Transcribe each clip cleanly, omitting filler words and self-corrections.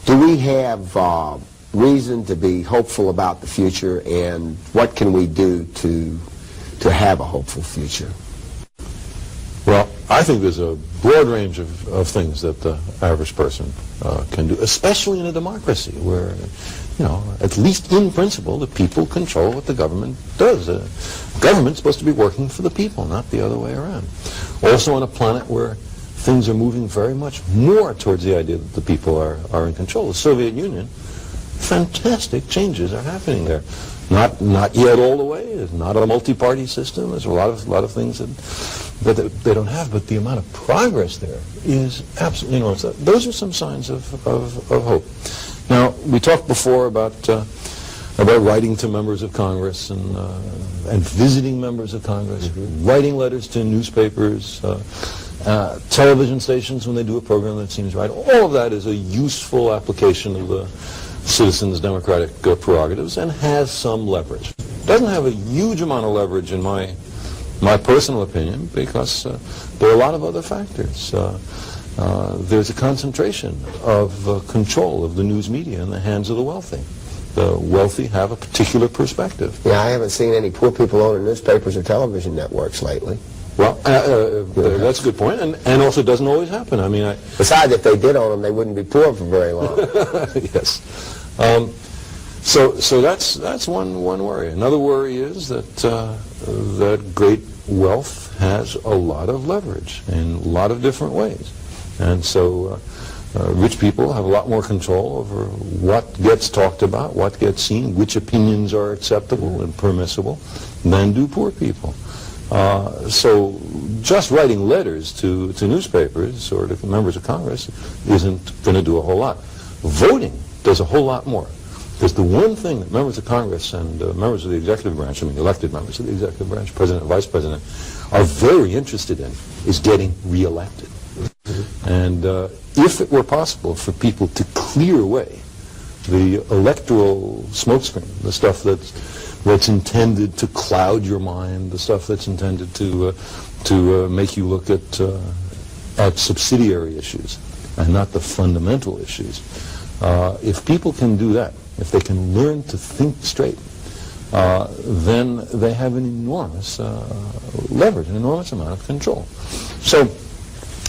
Do we have reason to be hopeful about the future, and what can we do to have a hopeful future? Well, I think there's a broad range of things that the average person can do, especially in a democracy where, you know, at least in principle, the people control what the government does. Government's supposed to be working for the people, not the other way around. Also on a planet where things are moving very much more towards the idea that the people are in control. The Soviet Union, fantastic changes are happening there. Not yet all the way. There's not a multi-party system. There's a lot of things that they don't have, but the amount of progress there is absolutely enormous. Those are some signs of hope. Now, we talked before about writing to members of Congress and visiting members of Congress, writing letters to newspapers, television stations when they do a program that seems right. All of that is a useful application of the citizens' democratic prerogatives and has some leverage. Doesn't have a huge amount of leverage in my personal opinion, because there are a lot of other factors. There's a concentration of control of the news media in the hands of the wealthy. The wealthy have a particular perspective. Yeah, I haven't seen any poor people owning newspapers or television networks lately. Well, that's a good point, and also doesn't always happen. I mean, besides, if they did own them, they wouldn't be poor for very long. Yes. So that's one worry. Another worry is that great wealth has a lot of leverage in a lot of different ways, and so rich people have a lot more control over what gets talked about, what gets seen, which opinions are acceptable and permissible, than do poor people. So just writing letters to newspapers or to members of Congress isn't going to do a whole lot. Voting does a whole lot more. Because the one thing that members of Congress and members of the executive branch, I mean elected members of the executive branch, president and vice president, are very interested in is getting reelected. And if it were possible for people to clear away the electoral smokescreen, the stuff that's intended to cloud your mind, the stuff that's intended to make you look at subsidiary issues and not the fundamental issues. If people can do that, if they can learn to think straight, then they have an enormous leverage, an enormous amount of control. So,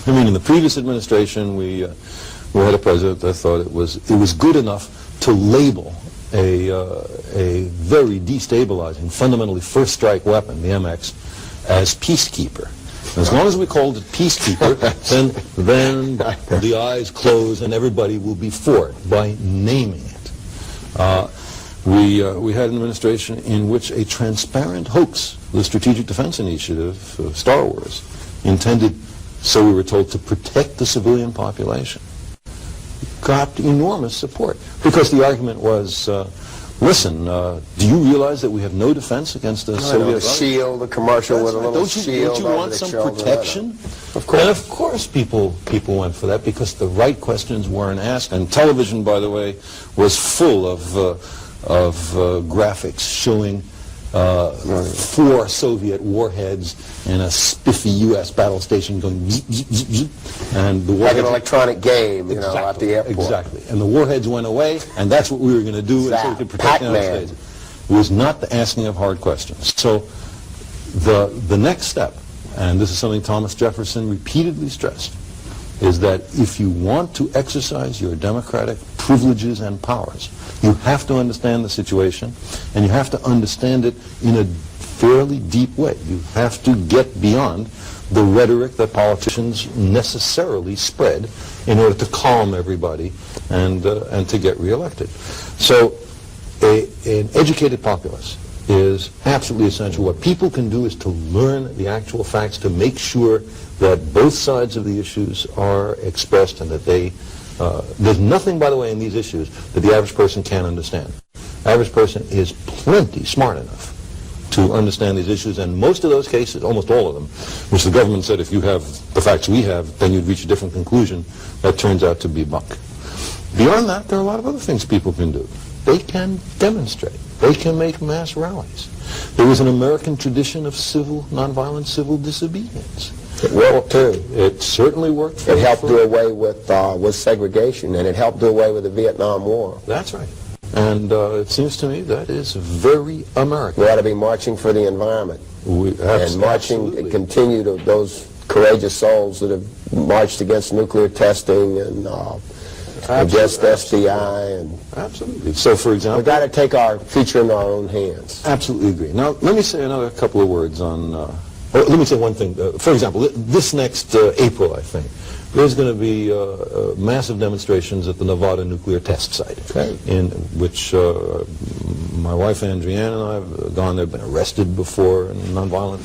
I mean, in the previous administration, we had a president that thought it was good enough to label a very destabilizing, fundamentally first strike weapon, the MX, as peacekeeper. As long as we called it peacekeeper, then the eyes close and everybody will be for it by naming it. We had an administration in which a transparent hoax, the Strategic Defense Initiative, Star Wars, intended, so we were told, to protect the civilian population, got enormous support. Because the argument was, listen, do you realize that we have no defense against the Soviet? The shield, the commercial with a little shield. Don't you want some protection? Of course. And of course people went for that because the right questions weren't asked. And television, by the way, was full of graphics showing 4 Soviet warheads and a spiffy U.S. battle station going zip, zip, zip, zip, and the like an electronic game, you know, at the airport. Exactly. And the warheads went away, and that's what we were going to do, and so we could protect the United States. It was not the asking of hard questions. So the next step, and this is something Thomas Jefferson repeatedly stressed, is that if you want to exercise your democratic privileges and powers, you have to understand the situation, and you have to understand it in a fairly deep way. You have to get beyond the rhetoric that politicians necessarily spread in order to calm everybody and to get reelected. So an educated populace is absolutely essential. What people can do is to learn the actual facts, to make sure that both sides of the issues are expressed and that there's nothing, by the way, in these issues that the average person can't understand. The average person is plenty smart enough to understand these issues, and most of those cases, almost all of them, which the government said if you have the facts we have, then you'd reach a different conclusion, that turns out to be bunk. Beyond that, there are a lot of other things people can do. They can demonstrate. They can make mass rallies. There is an American tradition of nonviolent civil disobedience. It worked too. It certainly worked. It helped do away with segregation, and it helped do away with the Vietnam War. That's right. And it seems to me that is very American. We ought to be marching for the environment. And marching, absolutely. continue to those courageous souls that have marched against nuclear testing and against SDI. And Absolutely. So, for example, we've got to take our future in our own hands. absolutely agree. Now, let me say another couple of words on. Let me say one thing. For example, this next April, I think, there's going to be massive demonstrations at the Nevada nuclear test site, Okay. in which my wife Andrienne and I have gone there, been arrested before in nonviolent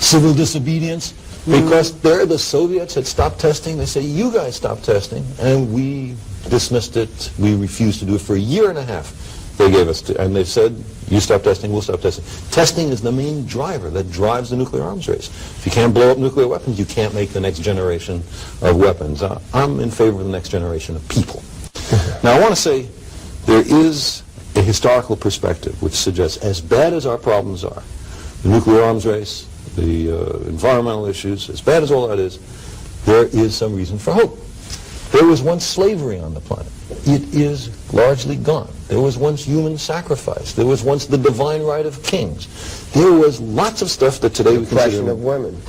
civil disobedience, because there the Soviets had stopped testing. They say, you guys stopped testing, and we dismissed it. We refused to do it for a year and a half. They gave us, and they said, you stop testing, we'll stop testing. Testing is the main driver that drives the nuclear arms race. If you can't blow up nuclear weapons, you can't make the next generation of weapons. I'm in favor of the next generation of people. Now, I want to say there is a historical perspective which suggests, as bad as our problems are, the nuclear arms race, the environmental issues, as bad as all that is, there is some reason for hope. There was once slavery on the planet. It is largely gone. There was once human sacrifice. There was once the divine right of kings. There was lots of stuff that today we Oppression consider... of women.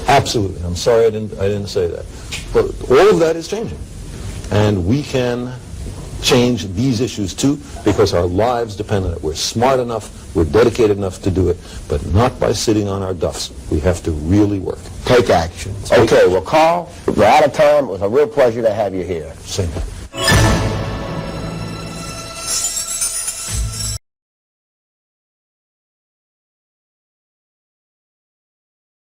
Absolutely. I'm sorry I didn't say that. But all of that is changing. And we can change these issues too, because our lives depend on it. We're smart enough, we're dedicated enough to do it, but not by sitting on our duffs. We have to really work. Take action. Okay, well, Carl, we're out of time. It was a real pleasure to have you here. Same.